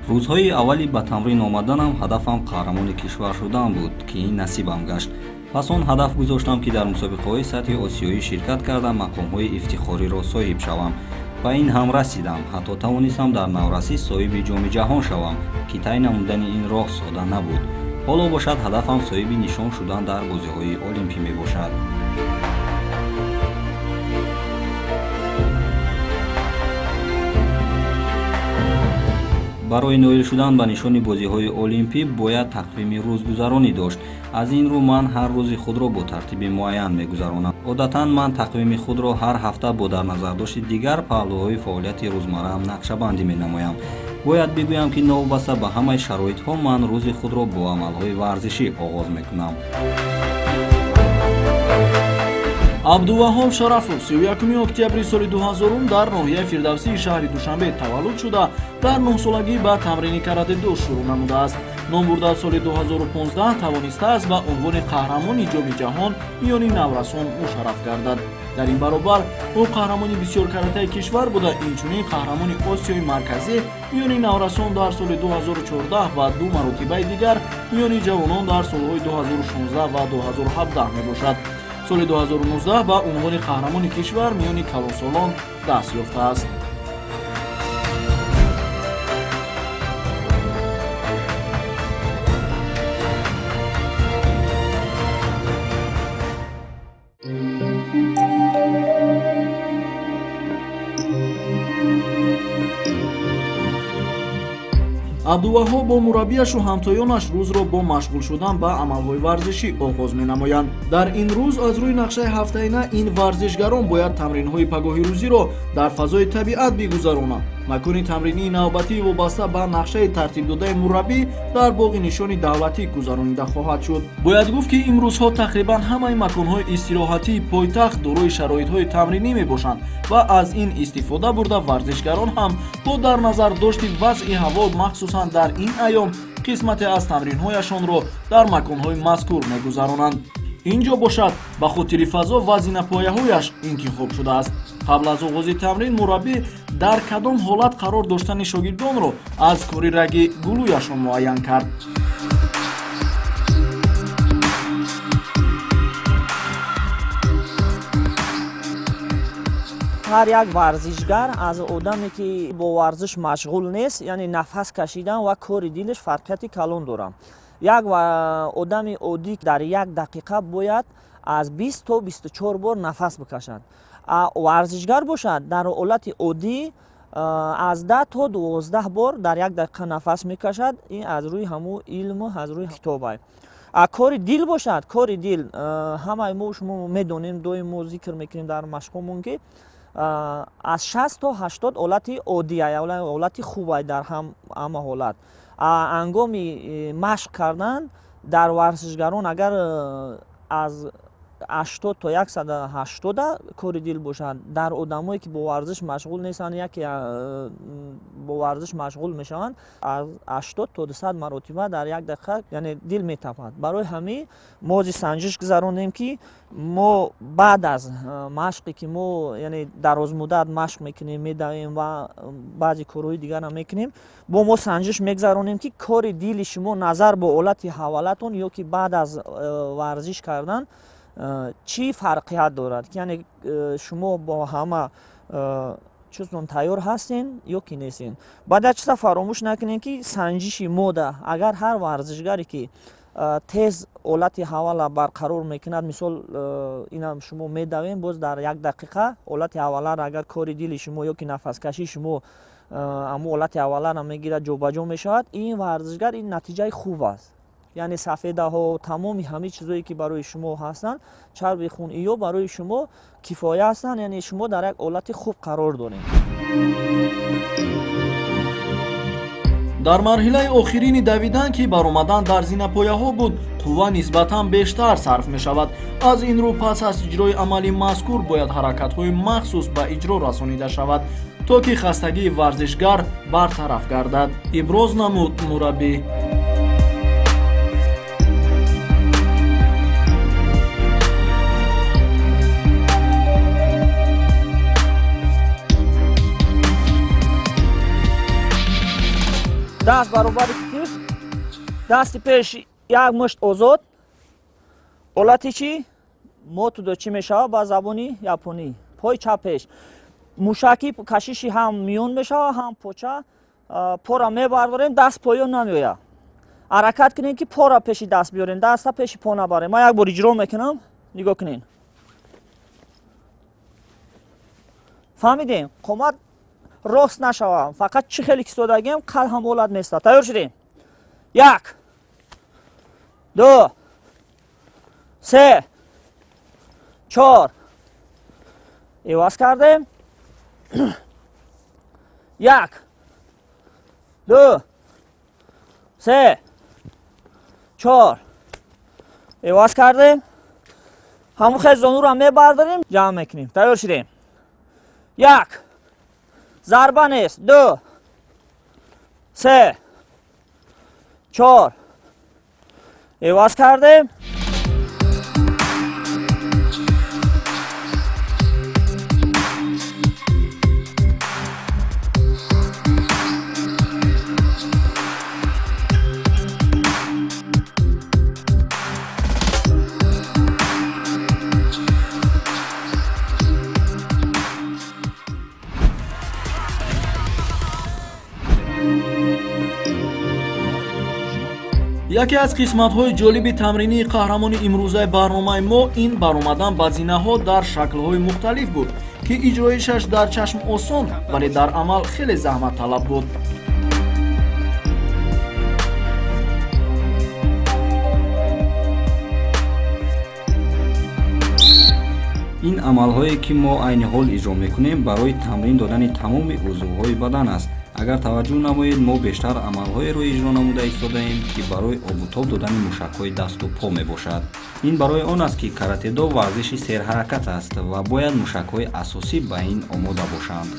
рӯзҳои аввали ба тамрин омаданам ҳадафам қаҳрамони кишвар шудан буд, ки ин насибам гашт. пас он ҳадаф гузоштам, ки дар мусобиқаҳои сатҳи осиёӣ ширкат карда мақомҳои ифтихориро соҳиб шавам. ба ин ҳам расидам, ҳатто тавонистам дар наврасӣ соҳиби ҷоми ҷаҳон шавам, ки тай намудани ин роҳ сода набуд. ҳоло бошад ҳадафам соҳиби нишон шудан дар бозиҳои олимпӣ мебошад. барои ноил шудан ба нишони бозиҳои олимпӣ бояд тақвими рӯзгузаронӣ дошт. аз ин рӯ ман ҳар рӯзи худро бо тартиби муайян мегузаронам. одатан ман тақвими худро ҳар ҳафта бо дар назардошти дигар паҳлӯҳои фаъолияти рӯзмарраам нақшабандӣ менамоям. бояд бигӯям, ки новобаста ба ҳамаи шароитҳо ман рӯзи худро бо амалҳои варзишӣ оғоз мекунам. абдуваҳоб шарафов 31 октябри соли 2000 дар ноҳияи фирдавсии шаҳри душанбе таваллуд шуда, дар 9 солагӣ ба тамрини каратедо шурӯъ намудааст. ном бурда соли 2015 тавонистааст ба унвони қаҳрамони ҷоми ҷаҳон миёни наврасон мушарраф гардад. дар ин баробар ӯ қаҳрамони бисёр каратаи кишвар буда, инчунин қаҳрамони осиёи марказӣ миёни наврасон дар соли 2014 ва ду маротибаи дигар миёни ҷавонон дар солҳои 2016 ва 2017 мебошад. соли 2019 ба унвони қаҳрамони кишвар миёни калонсолон даст ёфтааст. абдуваҳоб бо мураббияшу ҳамтоёнаш рӯзро бо машғул шудан ба амалҳои варзишӣ оғоз менамоянд. дар ин рӯз аз рӯи нақшаи ҳафтаина ин варзишгарон бояд тамринҳои пагоҳи рӯзиро дар фазои табиат бигузаронанд. макони тамринии навбатии вобаста ба нақшаи тартибдодаи мураббӣ дар боғи нишони давлатӣ гузаронида хоҳад шуд. бояд гуфт, ки имрӯзҳо тақрибан ҳамаи маконҳои истироҳатии пойтахт дорои шароитҳои тамринӣ мебошанд ва аз ин истифода бурда варзишгарон ҳам бо дар назар дошти вазъи ҳаво махсусан дар ин айём қисмате аз тамринҳояшонро дар маконҳои мазкур мегузаронанд. ин ҷо бошад ба хотири фазо ва зинапояҳояш интихоб шудааст. қабл аз оғози тамрин мураббӣ дар кадом ҳолат қарор доштани шогирдонро аз кори раги гулӯяшон муайян кард. ҳар як варзишгар аз одаме ки бо варзиш машғул нест, яъне нафас кашидан ва кори дилаш фарқияти калон дорад. як одами оддӣ дар як дақиқа бояд аз 20 то 24 бор нафас бикашад. варзишгар бошад дар ҳолати оддӣ аз 10 то 12 бор дар як дақиқа нафас мекашад. ин аз рӯи ҳамун илму аз рӯи китобай. кори дил бошад, кори дил ҳамаи мо шумо медонем, доим мо зикр мекунем дар машқҳомон, ки аз 60 то 80 ҳолати оддия, ҳолати хубай дар ҳама ҳолат. ангоми машқ кардан дар варзишгарон агар аз 80 то 180 кори дил бошад, дар одамое ки бо варзиш машғул нестанд, яке бо варзиш машғул мешаванд, аз 80 то 200 маротиба дар як дақиқа, яъне дил метапад. барои ҳамин мо санҷиш гузаронем, ки мо баъд аз машқе ки мо яъне дарозмуддат машқ мекунем, медавем ва баъзи корҳои дигарам мекунем, бо мо санҷиш мегузаронем, ки кори дили шумо назар бо ҳолати ҳавалатон ё ки баъд аз варзиш кардан чӣ фарқият дорад, яъне шумо бо ҳама чӯзон тайёр ҳастен ё ки нестен. баъд як чиза фаромӯш накунем, ки санҷиши мода, агар ҳар варзишгаре ки тез ҳолати ҳавала барқарор мекунад, мисол инам шумо медавем, боз дар як дақиқа ҳолати ҳаваларо агар кори дили шумо ё ки нафаскаши шумо аммо ҳолати ҳаваларо мегирад, ҷобаҷо мешавад, ин варзишгар ин натиҷаи хуб аст. яъне сафедаҳо, тамоми ҳамин чизое ки барои шумо ҳастанд, чарби хунъиё барои шумо кифоя ҳастанд, яъне шумо дар як ҳолати хуб қарор доред. дар марҳилаи охирини давидан ки баромадан дар зинапояҳо буд, қувва нисбатан бештар сарф мешавад. аз ин рӯ пас аз иҷрои амали мазкур бояд ҳаракатҳои махсус ба иҷро расонида шавад, то ки хастагии варзишгар бартараф гардад, иброз намуд мураббӣ. даст баробари китиф, дасти пеш як мушт озод. ҳолати чӣ мотудо чӣ мешавад ба забони японӣ. Пой чап пеш. Мушаки кашиши ҳам миён мешавад, ҳам поча. Пора мебардорем, даст поён намеояд. ҳаракат кунем ки пора пеши даст биёрем, даста пеши по набарем. Ман як бор иҷро мекунам, нигоҳ кунем. фаҳмидем? қомат рост нашавам, фақат чӣ хеле кистодагиам қад ҳам олад неста. Тайёр шудем? 1 2 3 4 иваз кардем. 1 2 3 4 иваз кардем. ҳамон хел зонуро мебардорем, ҷамъ мекунем. Тайёр шудем? 1 зарба нест. 2 3 4 иваз кардем. яке аз қисматҳои ҷолиби тамринии қаҳрамони имрӯзаи барномаи мо ин баромадан ба зинаҳо дар шаклҳои мухталиф буд ки иҷроишаш дар чашм осон, вале дар амал хеле заҳматталаб буд. ин амалҳое ки мо айни ҳол иҷро мекунем барои тамрин додани тамоми узвҳои бадан аст. агар таваҷҷӯҳ намоед, мо бештар амалҳоеро иҷро намуда истодаем ки барои обутоб додани мушакҳои дасту по мебошад. ин барои он аст ки каратедо варзиши серҳаракат аст ва бояд мушакҳои асосӣ ба ин омода бошанд.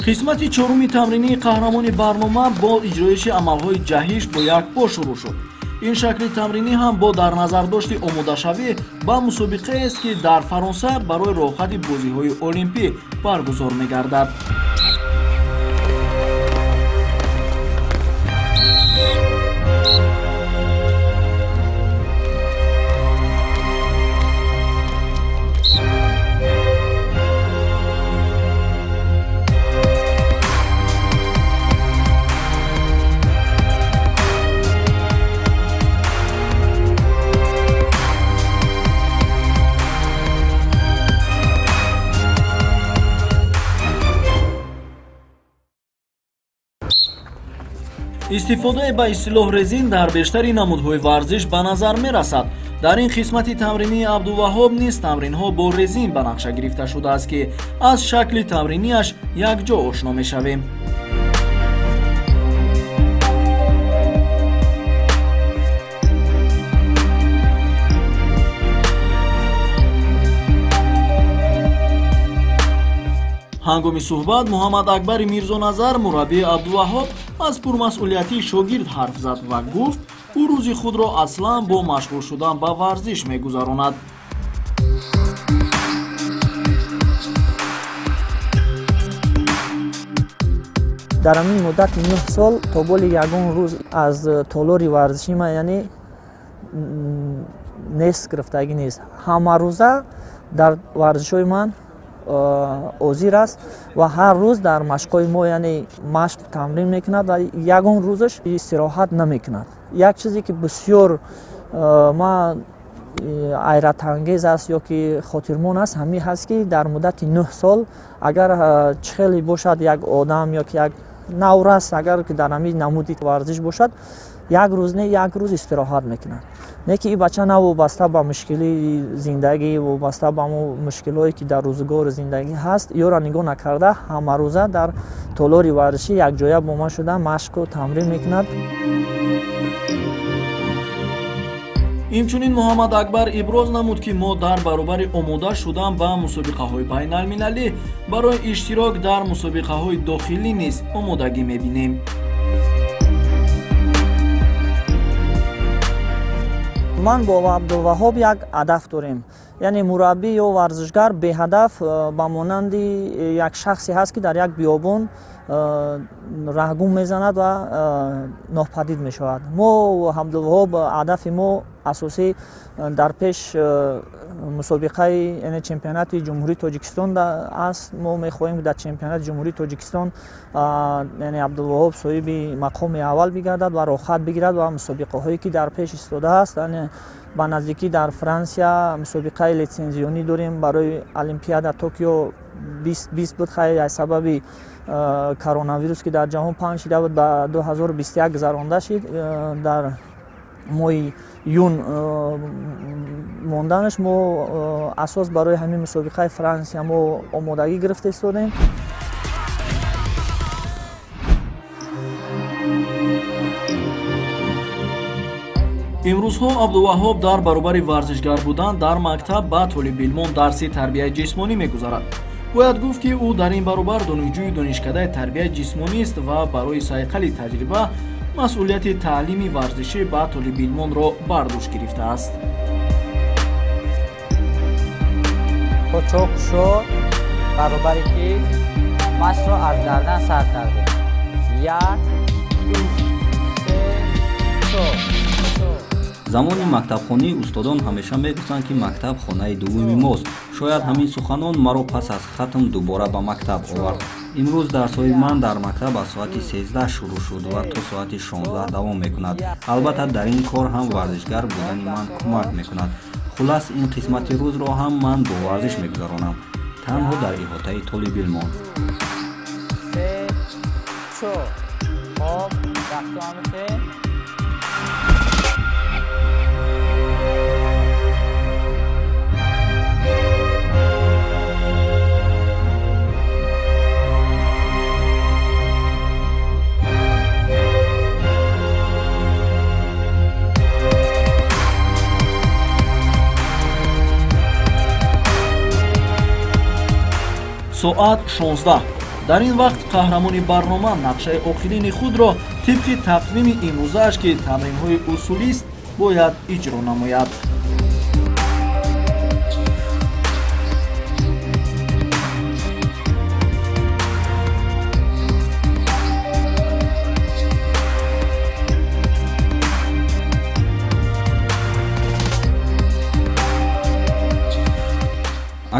қисмати чоруми тамринии қаҳрамони барнома бо иҷроиши амалҳои ҷаҳиш бо як по шурӯъ шуд. ин шакли тамринӣ ҳам бо дар назардошти омодашавӣ ба мусобиқаест ки дар фаронса барои роҳхати бозиҳои олимпӣ баргузор мегардад. истифодаe ба исилоҳ резин дар бештари намудҳои варзиш ба назар мерасад. дар ин қисмати тамринии абдуваҳоб низ тамринҳо бо резин ба нақша гирифта шудааст ки аз шакли тамриниаш якҷо ошно мешавем. ҳангоми суҳбат муҳаммад акбари мирзоназар мураббии абдуваҳоб аз пурмасъулиятии шогирд ҳарф зад ва гуфт ӯ рӯзи худро аслан бо машғул шудан ба варзиш мегузаронад. дар ҳамин муддати 9 сол то боли ягон рӯз аз толори варзиши ман яъне нест гирифтагӣ нест. ҳама рӯза дар варзишҳои ман озир аст ва ҳар рӯз дар машқҳои мо яъне машқ тамрин мекунад ва ягон рӯзаш истироҳат намекунад. як чизе ки бисёр ман айратангез аст ё ки хотирмон аст ҳамин ҳаст ки дар муддати 9 сол агар чӣ хеле бошад як одам ё ки як наврас агар ки дар ҳамин намуди варзиш бошад як рӯз не як рӯз истироҳат мекунад. не ки ин бача на вобаста ба мушкили зиндагӣ вобаста ба мушкилое ки дар рӯзгори зиндагӣ ҳаст ёро нигоҳ накарда ҳамарӯза дар толори варзишӣ якҷоя бо ман шуда машқу тамрин мекунад. инчунин муҳаммад акбар иброз намуд ки мо дар баробари омода шудан ба мусобиқаҳои байналмилалӣ барои иштирок дар мусобиқаҳои дохилӣ низ омодагӣ мебинем. ман бо абдулваҳоб як ҳадаф дорем. یعنی مربی یا ورزشگر به هدف با مانند یک شخصی هست که در یک بیابان رهگم میزند و ناپدید می شود. ما عبدالوهاب هدف ما اساسی در پیش مسابقه یعنی چمپیونات جمهوری تاجیکستان است. ما میخواهیم در چمپیونات جمهوری تاجیکستان یعنی عبدالوهاب صاحب مقام اول بگردد و راحت بگیرد و مسابقه هایی که در پیش ایستاده است، یعنی با نزدیکی در فرانسه مسابقه لیسنزیونی داریم برای المپیاد توکیو 2020 بود، خیلی از سبب کرونا ویروس که در جهان پنج شده بود به 2021 گذرانده شد. در ماه یون ماندنش ما اساس برای همین مسابقه فرانسه ما آمادگی گرفته ایستادیم. имрӯзҳо абдуваҳоб дар баробари варзишгар будан дар мактаб ба толибилмон дарси тарбияи ҷисмонӣ мегузарад. бояд гуфт ки ӯ дар ин баробар донишҷӯи донишкадаи тарбияи ҷисмонист ва барои сайқали таҷриба масъулияти таълими варзишӣ ба толибилмонро бар дӯш гирифтааст. то чоқ шуд баробари ки машро аз гардан сар кардем. 1 2 3 замони мактабхонӣ устодон ҳамеша мегӯфтанд ки мактаб хонаи дуввуми мост. шояд ҳамин суханон маро пас аз хатм дубора ба мактаб овард. имрӯз дарсҳои ман дар мактаб аз соати 13 шурӯъ шуд ва то соати 16 давом мекунад. албатта дар ин кор ҳам варзишгар будани ман кӯмак мекунад. хулас ин қисмати рӯзро ҳам ман бо варзиш мегузаронам, танҳо дар иҳотаи толибилмон. соат 16. дар ин вақт қаҳрамони барнома нақшаи охирини худро тибқи тақвими имрӯзааш ки тамринҳои усулист бояд иҷро намояд.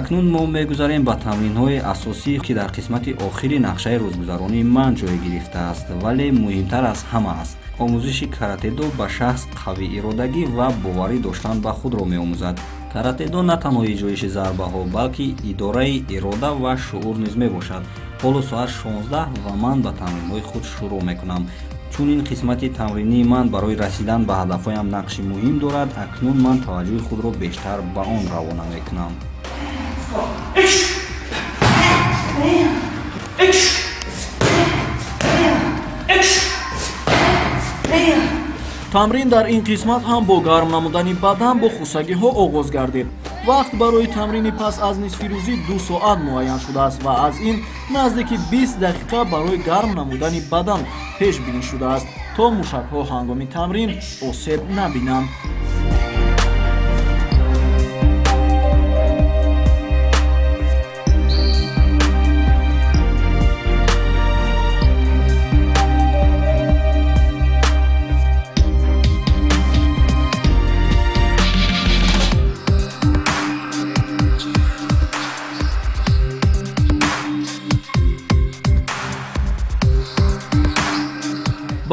акнун мо мегузарем ба тамринҳои асосӣ ки дар қисмати охири нақшаи рӯзгузаронии ман ҷой гирифтааст, вале муҳимтар аз ҳама аст. омӯзиши каратедо ба шахс қавииродагӣ ва боварӣ доштан ба худро меомӯзад. каратедо на танҳо иҷроиши зарбаҳо, балки идораи ирода ва шуъур низ мебошад. ҳоло соат 16 ва ман ба тамринҳои худ шурӯъ мекунам. чун ин қисмати тамринии ман барои расидан ба ҳадафҳоям нақши муҳим дорад, акнун ман таваҷҷӯҳи худро бештар ба он равона мекунам. тамрин дар ин қисмат ҳам бо гарм намудани бадан бо хусагиҳо оғоз гардид. вақт барои тамрини пас аз нисфирӯзӣ 2 соат муайян шудааст ва аз ин наздики 20 дақиқа барои гарм намудани бадан пешбинӣ шудааст, то мушакҳо ҳангоми тамрин осеб набинанд.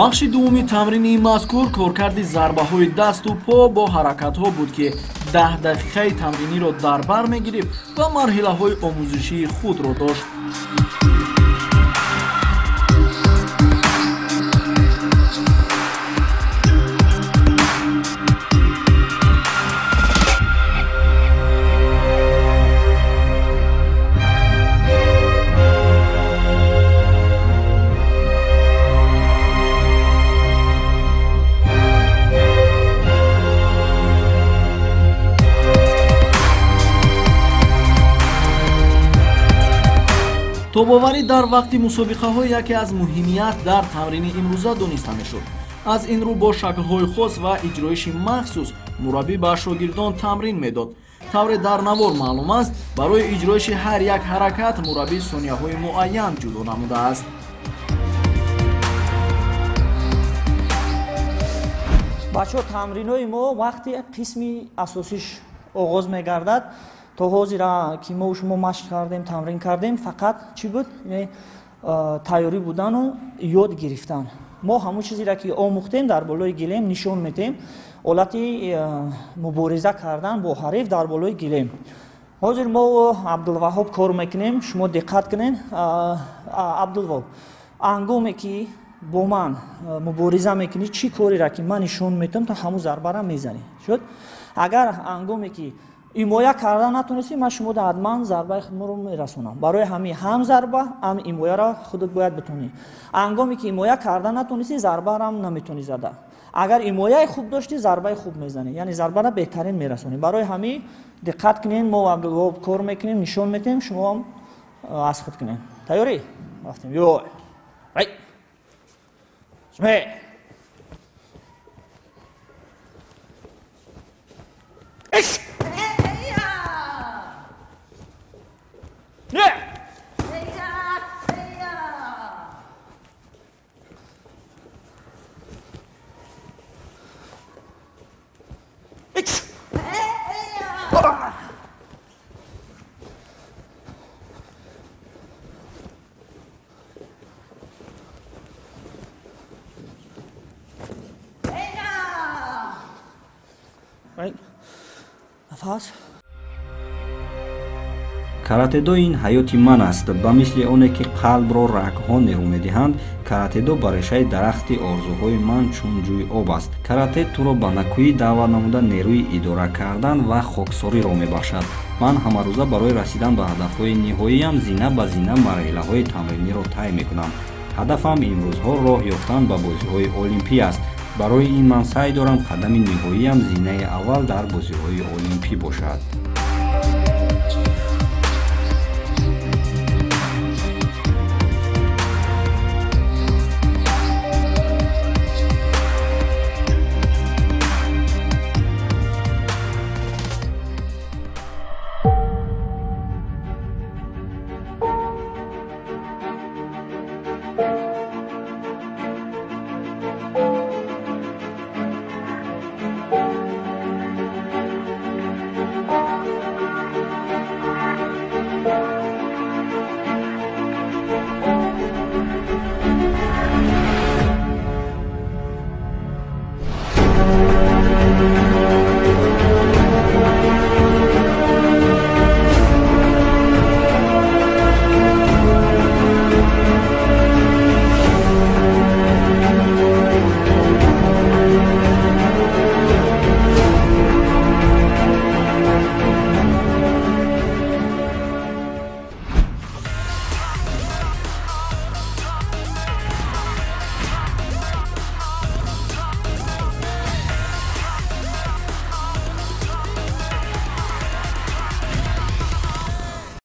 бахши дуввуми тамрини мазкур коркарди зарбаҳои дасту по бо ҳаракатҳо буд ки 10 дақиқаи тамриниро дар бар мегирифт ва марҳилаҳои омӯзишии худро дошт. тобоварӣ дар вақти мусобиқаҳо яке аз муҳимият дар тамрини имрӯза дониста мешуд. аз ин рӯ бо шаклҳои хос ва иҷроиши махсус мураббӣ ба шогирдон тамрин медод. тавре дарнавор маълум аст, барои иҷроиши ҳар як ҳаракат мураббӣ сонияҳои муайян ҷудо намудааст. бачаҳо, тамринои мо вақти қисми асосиш оғоз мегардад. то ҳозира ки мо шумо машқ кардем, тамрин кардем, фақат чӣ буд? тайёрӣ будану ёд гирифтан. мо ҳамун чизеро ки омӯхтем дар болои гилем нишон метем, ҳолати мубориза кардан бо ҳариф дар болои гилем. ҳозир мо Абдулваҳоб кор мекунем, шумо диққат кунед. Абдулваҳоб, ангоме ки бо ман мубориза мекунӣ, чӣ кореро ки ман нишон метам, то ҳамун зарбара мезанӣ. Шуд? агар ангоме ки ҳимоя кардан натонистӣ, ман шумо ҳатман зарбаи худморо мерасонам. барои ҳамин ҳам зарба, ҳам ҳимояро худат бояд битонӣ. ангоме ки ҳимоя кардан натонистӣ, зарбаро наметонӣ зада. агар ҳимояи хуб доштӣ, зарбаи хуб мезанӣ, яъне зарбаро беҳтарин мерасонӣ. барои ҳамин диққат кунед, мо Абдулваҳоб кор мекунем, нишон метем, шумо ҳам аз худ кунед. тайёрӣ? рафтем. ёй. ай. шме. иш. Yeah! Right. Nafas. каратедо ин ҳаёти ман аст. ба мисли оне ки қалбро рагҳо нерӯ медиҳанд, каратедо ба решаи дарахти орзуҳои ман чун ҷӯи об аст. карате туро ба накӯӣ даъват намуда нерӯи идора кардан ва хоксориро мебахшад. ман ҳамарӯза барои расидан ба ҳадафҳои ниҳоиям зина ба зина марҳилаҳои тамриниро тай мекунам. ҳадафам имрӯзҳо роҳ ёфтан ба бозиҳои олимпӣ аст. барои ин ман саъй дорам қадами ниҳоиям зинаи аввал дар бозиҳои олимпӣ бошад.